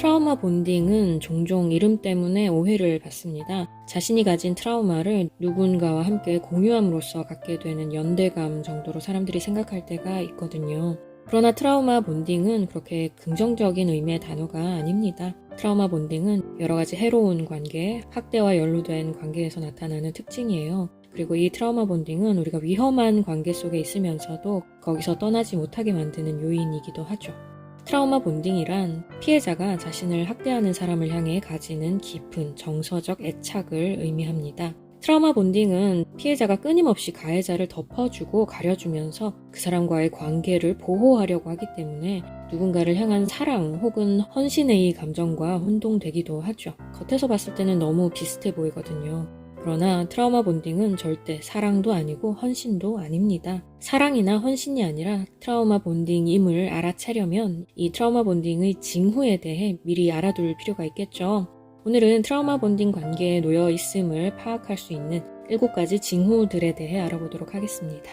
트라우마 본딩은 종종 이름 때문에 오해를 받습니다. 자신이 가진 트라우마를 누군가와 함께 공유함으로써 갖게 되는 연대감 정도로 사람들이 생각할 때가 있거든요. 그러나 트라우마 본딩은 그렇게 긍정적인 의미의 단어가 아닙니다. 트라우마 본딩은 여러 가지 해로운 관계, 학대와 연루된 관계에서 나타나는 특징이에요. 그리고 이 트라우마 본딩은 우리가 위험한 관계 속에 있으면서도 거기서 떠나지 못하게 만드는 요인이기도 하죠. 트라우마 본딩이란 피해자가 자신을 학대하는 사람을 향해 가지는 깊은 정서적 애착을 의미합니다. 트라우마 본딩은 피해자가 끊임없이 가해자를 덮어주고 가려주면서 그 사람과의 관계를 보호하려고 하기 때문에 누군가를 향한 사랑 혹은 헌신의 감정과 혼동되기도 하죠. 겉에서 봤을 때는 너무 비슷해 보이거든요. 그러나 트라우마 본딩은 절대 사랑도 아니고 헌신도 아닙니다. 사랑이나 헌신이 아니라 트라우마 본딩임을 알아채려면 이 트라우마 본딩의 징후에 대해 미리 알아둘 필요가 있겠죠. 오늘은 트라우마 본딩 관계에 놓여 있음을 파악할 수 있는 7가지 징후들에 대해 알아보도록 하겠습니다.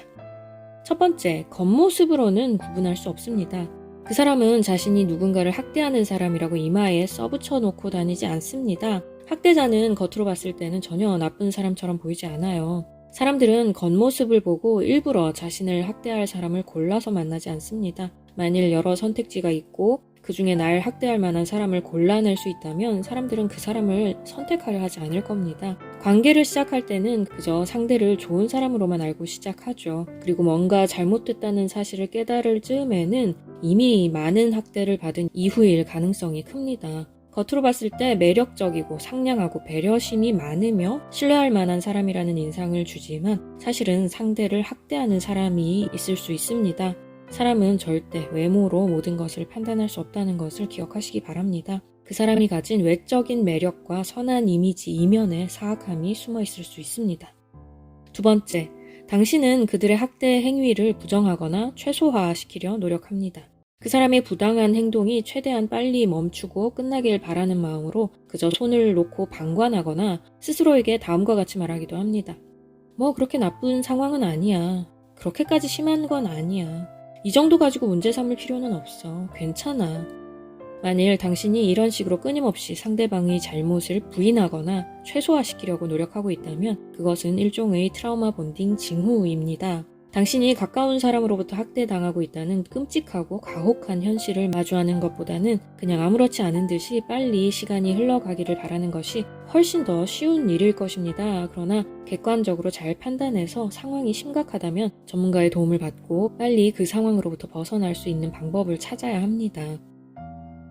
첫 번째, 겉모습으로는 구분할 수 없습니다. 그 사람은 자신이 누군가를 학대하는 사람이라고 이마에 써붙여 놓고 다니지 않습니다. 학대자는 겉으로 봤을 때는 전혀 나쁜 사람처럼 보이지 않아요. 사람들은 겉모습을 보고 일부러 자신을 학대할 사람을 골라서 만나지 않습니다. 만일 여러 선택지가 있고 그 중에 날 학대할 만한 사람을 골라낼 수 있다면 사람들은 그 사람을 선택하려 하지 않을 겁니다. 관계를 시작할 때는 그저 상대를 좋은 사람으로만 알고 시작하죠. 그리고 뭔가 잘못됐다는 사실을 깨달을 즈음에는 이미 많은 학대를 받은 이후일 가능성이 큽니다. 겉으로 봤을 때 매력적이고 상냥하고 배려심이 많으며 신뢰할 만한 사람이라는 인상을 주지만 사실은 상대를 학대하는 사람이 있을 수 있습니다. 사람은 절대 외모로 모든 것을 판단할 수 없다는 것을 기억하시기 바랍니다. 그 사람이 가진 외적인 매력과 선한 이미지 이면에 사악함이 숨어 있을 수 있습니다. 두 번째, 당신은 그들의 학대 행위를 부정하거나 최소화시키려 노력합니다. 그 사람의 부당한 행동이 최대한 빨리 멈추고 끝나길 바라는 마음으로 그저 손을 놓고 방관하거나 스스로에게 다음과 같이 말하기도 합니다. 뭐 그렇게 나쁜 상황은 아니야. 그렇게까지 심한 건 아니야. 이 정도 가지고 문제 삼을 필요는 없어. 괜찮아. 만일 당신이 이런 식으로 끊임없이 상대방의 잘못을 부인하거나 최소화시키려고 노력하고 있다면 그것은 일종의 트라우마 본딩 징후입니다. 당신이 가까운 사람으로부터 학대당하고 있다는 끔찍하고 가혹한 현실을 마주하는 것보다는 그냥 아무렇지 않은 듯이 빨리 시간이 흘러가기를 바라는 것이 훨씬 더 쉬운 일일 것입니다. 그러나 객관적으로 잘 판단해서 상황이 심각하다면 전문가의 도움을 받고 빨리 그 상황으로부터 벗어날 수 있는 방법을 찾아야 합니다.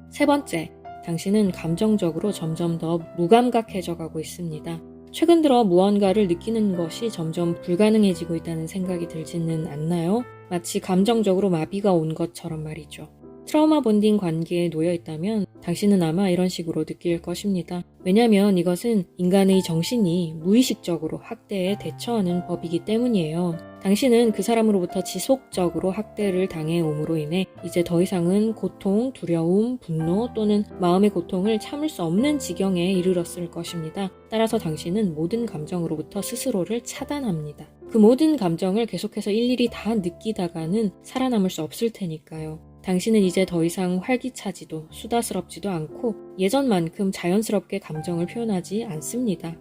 세 번째, 당신은 감정적으로 점점 더 무감각해져 가고 있습니다. 최근 들어 무언가를 느끼는 것이 점점 불가능해지고 있다는 생각이 들지는 않나요? 마치 감정적으로 마비가 온 것처럼 말이죠. 트라우마 본딩 관계에 놓여 있다면 당신은 아마 이런 식으로 느낄 것입니다. 왜냐하면 이것은 인간의 정신이 무의식적으로 학대에 대처하는 법이기 때문이에요. 당신은 그 사람으로부터 지속적으로 학대를 당해옴으로 인해 이제 더 이상은 고통, 두려움, 분노 또는 마음의 고통을 참을 수 없는 지경에 이르렀을 것입니다. 따라서 당신은 모든 감정으로부터 스스로를 차단합니다. 그 모든 감정을 계속해서 일일이 다 느끼다가는 살아남을 수 없을 테니까요. 당신은 이제 더 이상 활기차지도 수다스럽지도 않고 예전만큼 자연스럽게 감정을 표현하지 않습니다.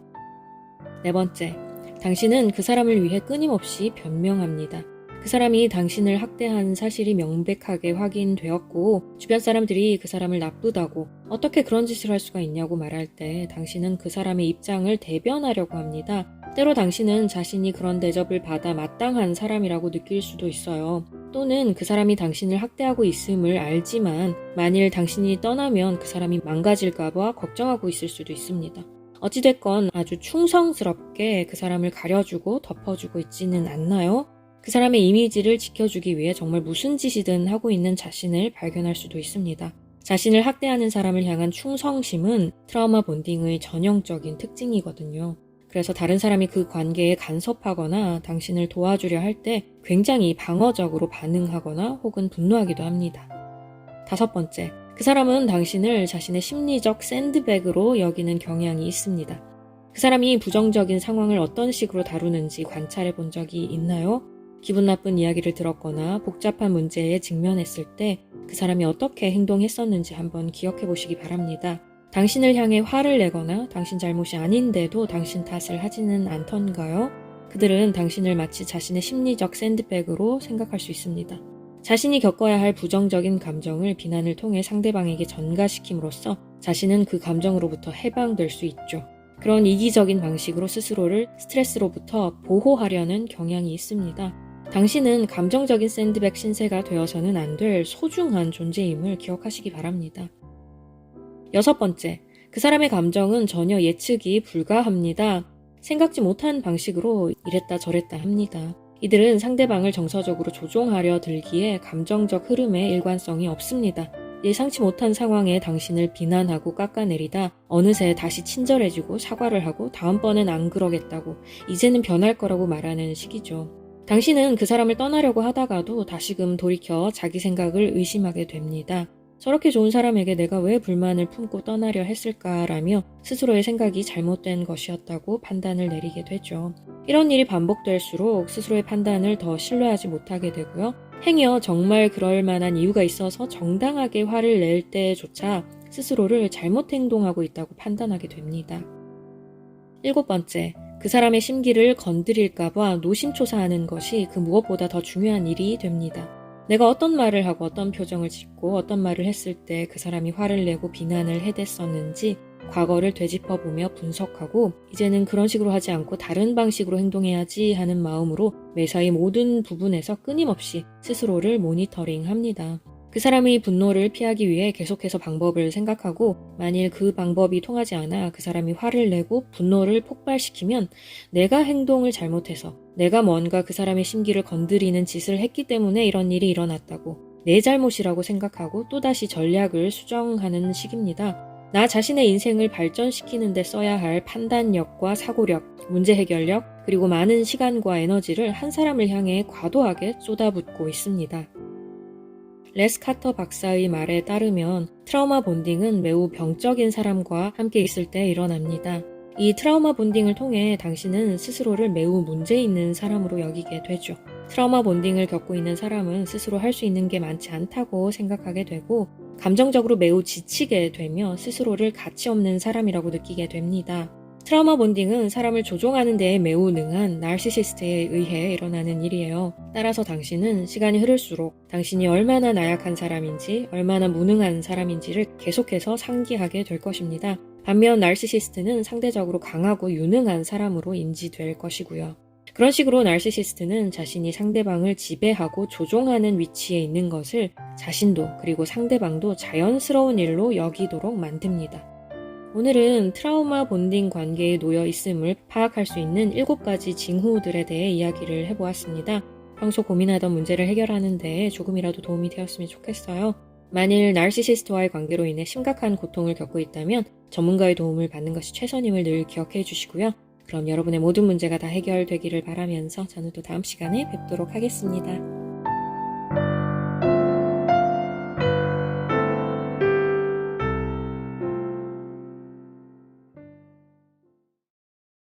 네 번째, 당신은 그 사람을 위해 끊임없이 변명합니다. 그 사람이 당신을 학대한 사실이 명백하게 확인되었고 주변 사람들이 그 사람을 나쁘다고 어떻게 그런 짓을 할 수가 있냐고 말할 때 당신은 그 사람의 입장을 대변하려고 합니다. 때로 당신은 자신이 그런 대접을 받아 마땅한 사람이라고 느낄 수도 있어요. 또는 그 사람이 당신을 학대하고 있음을 알지만 만일 당신이 떠나면 그 사람이 망가질까봐 걱정하고 있을 수도 있습니다. 어찌됐건 아주 충성스럽게 그 사람을 가려주고 덮어주고 있지는 않나요? 그 사람의 이미지를 지켜주기 위해 정말 무슨 짓이든 하고 있는 자신을 발견할 수도 있습니다. 자신을 학대하는 사람을 향한 충성심은 트라우마 본딩의 전형적인 특징이거든요. 그래서 다른 사람이 그 관계에 간섭하거나 당신을 도와주려 할 때 굉장히 방어적으로 반응하거나 혹은 분노하기도 합니다. 다섯 번째, 그 사람은 당신을 자신의 심리적 샌드백으로 여기는 경향이 있습니다. 그 사람이 부정적인 상황을 어떤 식으로 다루는지 관찰해 본 적이 있나요? 기분 나쁜 이야기를 들었거나 복잡한 문제에 직면했을 때 그 사람이 어떻게 행동했었는지 한번 기억해 보시기 바랍니다. 당신을 향해 화를 내거나 당신 잘못이 아닌데도 당신 탓을 하지는 않던가요? 그들은 당신을 마치 자신의 심리적 샌드백으로 생각할 수 있습니다. 자신이 겪어야 할 부정적인 감정을 비난을 통해 상대방에게 전가시킴으로써 자신은 그 감정으로부터 해방될 수 있죠. 그런 이기적인 방식으로 스스로를 스트레스로부터 보호하려는 경향이 있습니다. 당신은 감정적인 샌드백 신세가 되어서는 안 될 소중한 존재임을 기억하시기 바랍니다. 6번째, 그 사람의 감정은 전혀 예측이 불가합니다. 생각지 못한 방식으로 이랬다 저랬다 합니다. 이들은 상대방을 정서적으로 조종하려 들기에 감정적 흐름에 일관성이 없습니다. 예상치 못한 상황에 당신을 비난하고 깎아내리다 어느새 다시 친절해지고 사과를 하고 다음번엔 안 그러겠다고 이제는 변할 거라고 말하는 시기죠. 당신은 그 사람을 떠나려고 하다가도 다시금 돌이켜 자기 생각을 의심하게 됩니다. 저렇게 좋은 사람에게 내가 왜 불만을 품고 떠나려 했을까라며 스스로의 생각이 잘못된 것이었다고 판단을 내리게 되죠. 이런 일이 반복될수록 스스로의 판단을 더 신뢰하지 못하게 되고요. 행여 정말 그럴 만한 이유가 있어서 정당하게 화를 낼 때조차 스스로를 잘못 행동하고 있다고 판단하게 됩니다. 7번째, 그 사람의 심기를 건드릴까봐 노심초사하는 것이 그 무엇보다 더 중요한 일이 됩니다. 내가 어떤 말을 하고 어떤 표정을 짓고 어떤 말을 했을 때 그 사람이 화를 내고 비난을 해댔었는지 과거를 되짚어보며 분석하고 이제는 그런 식으로 하지 않고 다른 방식으로 행동해야지 하는 마음으로 매사의 모든 부분에서 끊임없이 스스로를 모니터링합니다. 그 사람의 분노를 피하기 위해 계속해서 방법을 생각하고 만일 그 방법이 통하지 않아 그 사람이 화를 내고 분노를 폭발시키면 내가 행동을 잘못해서 내가 뭔가 그 사람의 심기를 건드리는 짓을 했기 때문에 이런 일이 일어났다고 내 잘못이라고 생각하고 또다시 전략을 수정하는 시기입니다. 나 자신의 인생을 발전시키는 데 써야 할 판단력과 사고력, 문제 해결력, 그리고 많은 시간과 에너지를 한 사람을 향해 과도하게 쏟아붓고 있습니다. 레스 카터 박사의 말에 따르면 트라우마 본딩은 매우 병적인 사람과 함께 있을 때 일어납니다. 이 트라우마 본딩을 통해 당신은 스스로를 매우 문제 있는 사람으로 여기게 되죠. 트라우마 본딩을 겪고 있는 사람은 스스로 할 수 있는 게 많지 않다고 생각하게 되고 감정적으로 매우 지치게 되며 스스로를 가치 없는 사람이라고 느끼게 됩니다. 트라우마 본딩은 사람을 조종하는 데에 매우 능한 나르시시스트에 의해 일어나는 일이에요. 따라서 당신은 시간이 흐를수록 당신이 얼마나 나약한 사람인지, 얼마나 무능한 사람인지를 계속해서 상기하게 될 것입니다. 반면 나르시시스트는 상대적으로 강하고 유능한 사람으로 인지될 것이고요. 그런 식으로 나르시시스트는 자신이 상대방을 지배하고 조종하는 위치에 있는 것을 자신도 그리고 상대방도 자연스러운 일로 여기도록 만듭니다. 오늘은 트라우마 본딩 관계에 놓여 있음을 파악할 수 있는 7가지 징후들에 대해 이야기를 해보았습니다. 평소 고민하던 문제를 해결하는 데 조금이라도 도움이 되었으면 좋겠어요. 만일 나르시시스트와의 관계로 인해 심각한 고통을 겪고 있다면 전문가의 도움을 받는 것이 최선임을 늘 기억해 주시고요. 그럼 여러분의 모든 문제가 다 해결되기를 바라면서 저는 또 다음 시간에 뵙도록 하겠습니다.